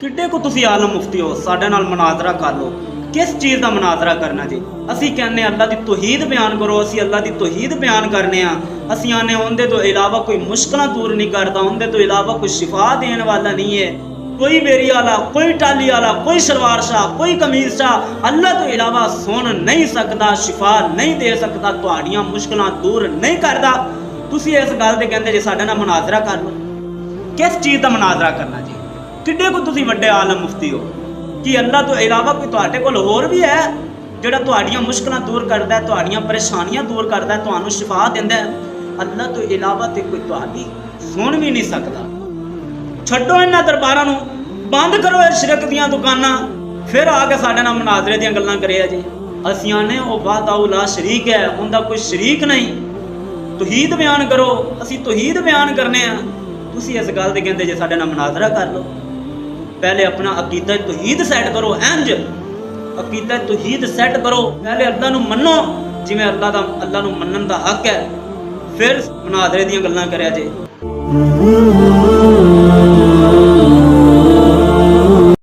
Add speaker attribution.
Speaker 1: किड्डे को तुसी आलम मुफ्ती हो साडे नाल मुनाजरा कर लो। किस चीज़ का मुनाजरा करना जी? असी कहने अल्लाह की तौहीद बयान करो, असी अल्लाह की तौहीद बयान करने असी आने उनके तो इलावा कोई मुश्किल दूर नहीं करता, उनके तो इलावा कोई शिफा देने वाला नहीं है। कोई बेरी आला, कोई टाली आला, कोई सलवार शाह, कोई कमीज शाह अल्लाह तो इलावा सुन नहीं सकता, शिफा नहीं दे सकता, तुहाड़ियां मुश्किल दूर नहीं करता। तुसी इस गल ते कहंदे जे साडे नाल मुनाजरा कर लो। किस चीज़ का मुनाजरा करना जी? किड्डे को तुसी वड्डे आलम मुफ्ती हो कि अल्लाह तो इलावा कोई तुहाडे कोल होर भी है जिहड़ा तुहाड़ियां मुश्किलां दूर करदा है, तुहाड़ियां परेशानियां दूर करदा है, तुहानूं शिफा दिंदा है। अल्लाह तो इलावा ते कोई तुहाडी सुन भी नहीं सकदा। छड्डो इन्हां दरबारां नूं, बंद करो इह शिरक दीयां दुकानां, फिर आके साडे नाल मुनाजरे दीयां गल्लां करिया जी। असीं आने ओ वाहदाहु ला शरीक है, उनदा कोई शरीक नहीं। तौहीद बयान करो, असीं तौहीद बयान करने आ। तुसी इस गल ते कहंदे जे साडे नाल मुनाजरा कर लो। पहले अपना अकीदा तौहीद सेट करो, इंज अकीदा तौहीद सेट करो। पहले अल्लाह नूं मन्नो जिवें अल्लाह नूं मन्नण दा हक है, फिर मुनाजरे दीयां गल्लां करिया जे।